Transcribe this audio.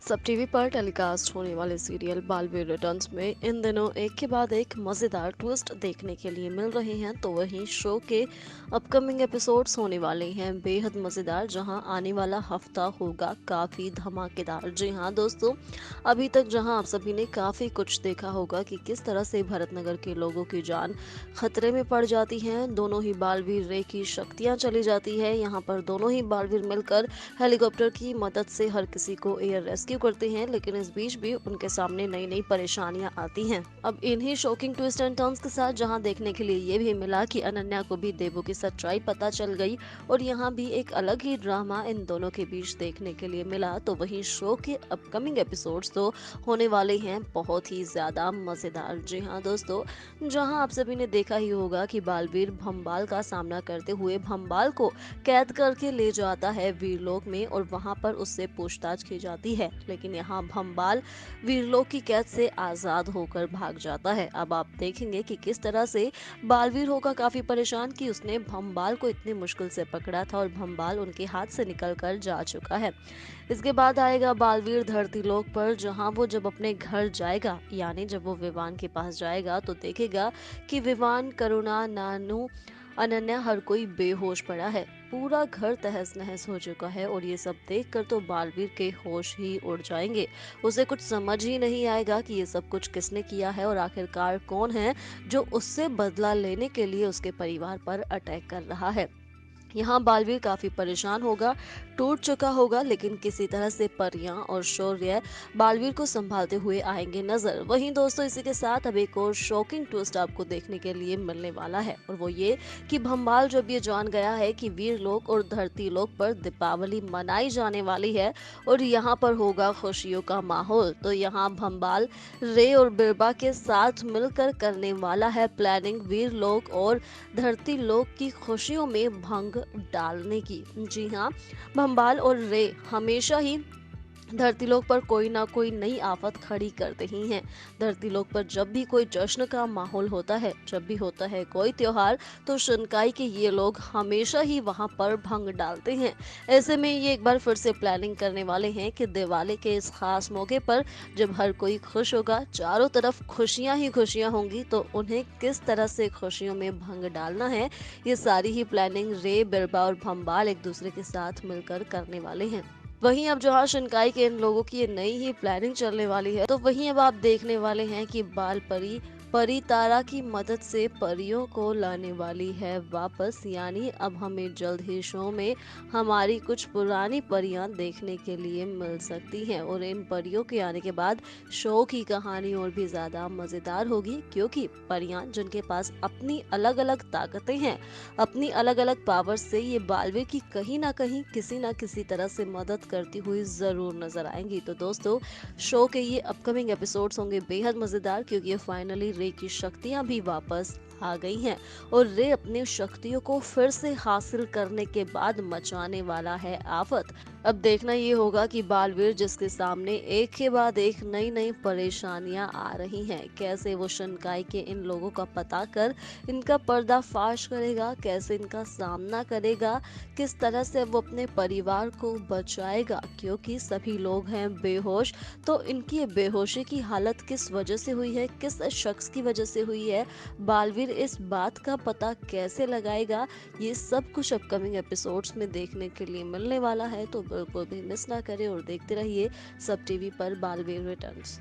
सब टीवी पर टेलीकास्ट होने वाले सीरियल बालवीर रिटर्न्स में इन दिनों एक के बाद एक मजेदार ट्विस्ट देखने के लिए मिल रहे हैं। तो वहीं शो के अपकमिंग एपिसोड्स होने वाले हैं बेहद मजेदार, जहां आने वाला हफ्ता होगा काफी धमाकेदार। जी हाँ दोस्तों, अभी तक जहां आप सभी ने काफी कुछ देखा होगा कि किस तरह से भरतनगर के लोगों की जान खतरे में पड़ जाती है, दोनों ही बालवीर रे की शक्तियां चली जाती है। यहाँ पर दोनों ही बालवीर मिलकर हेलीकॉप्टर की मदद से हर किसी को एयर रेस्क्यू करते हैं, लेकिन इस बीच भी उनके सामने नई नई परेशानियां आती हैं। अब इन्हीं शॉकिंग ट्विस्ट एंड टर्न्स के साथ जहां देखने के लिए ये भी मिला कि अनन्या को भी देवू की सच्चाई पता चल गई, और यहाँ भी एक अलग ही ड्रामा इन दोनों के बीच देखने के लिए मिला। तो वहीं शो के अपकमिंग एपिसोड्स तो होने वाले हैं बहुत ही ज्यादा मजेदार। जी हाँ दोस्तों, जहां आप सभी ने देखा ही होगा कि बालवीर भंबाल का सामना करते हुए भंबाल को कैद करके ले जाता है वीरलोक में, और वहां पर उससे पूछताछ की जाती है, लेकिन यहाँ भंबाल वीरलोक की कैद से आजाद होकर भाग जाता है। अब आप देखेंगे कि किस तरह से बालवीर होगा काफी परेशान कि उसने भंबाल को इतनी मुश्किल से पकड़ा था और भंबाल उनके हाथ से निकल कर जा चुका है। इसके बाद आएगा बालवीर धरती लोक पर, जहां वो जब अपने घर जाएगा, यानी जब वो विवान के पास जाएगा, तो देखेगा कि विवान, करुणा, नानू, अनन्या हर कोई बेहोश पड़ा है। पूरा घर तहस नहस हो चुका है, और ये सब देखकर तो बालवीर के होश ही उड़ जाएंगे। उसे कुछ समझ ही नहीं आएगा कि ये सब कुछ किसने किया है और आखिरकार कौन है जो उससे बदला लेने के लिए उसके परिवार पर अटैक कर रहा है। यहाँ बालवीर काफी परेशान होगा, टूट चुका होगा, लेकिन किसी तरह से परियां और शौर्य बालवीर को संभालते हुए आएंगे नजर। वहीं दोस्तों, इसी के साथ अब एक और शॉकिंग ट्विस्ट आपको देखने के लिए मिलने वाला है, और वो ये कि भंबाल जब ये जान गया है कि वीर लोक और धरती लोक पर दीपावली मनाई जाने वाली है और यहाँ पर होगा खुशियों का माहौल, तो यहाँ भंबाल रे और बिरबा के साथ मिलकर करने वाला है प्लानिंग वीर लोक और धरती लोक की खुशियों में भंग डालने की। जी हाँ, भंबाल और रे हमेशा ही धरतीलोक पर कोई ना कोई नई आफत खड़ी करते ही हैं। धरतीलोक पर जब भी कोई जश्न का माहौल होता है, जब भी होता है कोई त्योहार, तो शिनकाई के ये लोग हमेशा ही वहां पर भंग डालते हैं। ऐसे में ये एक बार फिर से प्लानिंग करने वाले हैं कि दिवाली के इस खास मौके पर जब हर कोई खुश होगा, चारों तरफ खुशियां ही खुशियां होंगी, तो उन्हें किस तरह से खुशियों में भंग डालना है, ये सारी ही प्लानिंग रे, बिरबा और भंबाल एक दूसरे के साथ मिलकर करने वाले हैं। वहीं अब जहाँ शिनकाई के इन लोगों की ये नई ही प्लानिंग चलने वाली है, तो वहीं अब आप देखने वाले हैं कि बाल परी परी तारा की मदद से परियों को लाने वाली है वापस। यानी अब हमें जल्द ही शो में हमारी कुछ पुरानी परियां देखने के लिए मिल सकती हैं, और इन परियों के आने के बाद शो की कहानी और भी ज्यादा मजेदार होगी, क्योंकि परियां जिनके पास अपनी अलग अलग ताकतें हैं, अपनी अलग अलग पावर से ये बालवीर की कहीं ना किसी तरह से मदद करती हुई जरूर नजर आएंगी। तो दोस्तों, शो के ये अपकमिंग एपिसोड्स होंगे बेहद मजेदार, क्योंकि ये फाइनली रे की शक्तियां भी वापस आ गई हैं, और रे अपनी शक्तियों को फिर से हासिल करने के बाद मचाने वाला है आफत। अब देखना ये होगा कि बालवीर, जिसके सामने एक के बाद एक नई नई परेशानियां आ रही हैं, कैसे वो शिनकाई के इन लोगों का पता कर इनका पर्दाफाश करेगा, कैसे इनका सामना करेगा, किस तरह से वो अपने परिवार को बचाएगा, क्योंकि सभी लोग हैं बेहोश। तो इनकी ये बेहोशी की हालत किस वजह से हुई है, किस शख्स की वजह से हुई है, बालवीर इस बात का पता कैसे लगाएगा, ये सब कुछ अपकमिंग एपिसोड्स में देखने के लिए मिलने वाला है। तो बिल्कुल भी मिस ना करें और देखते रहिए सब टीवी पर बालवीर रिटर्न्स।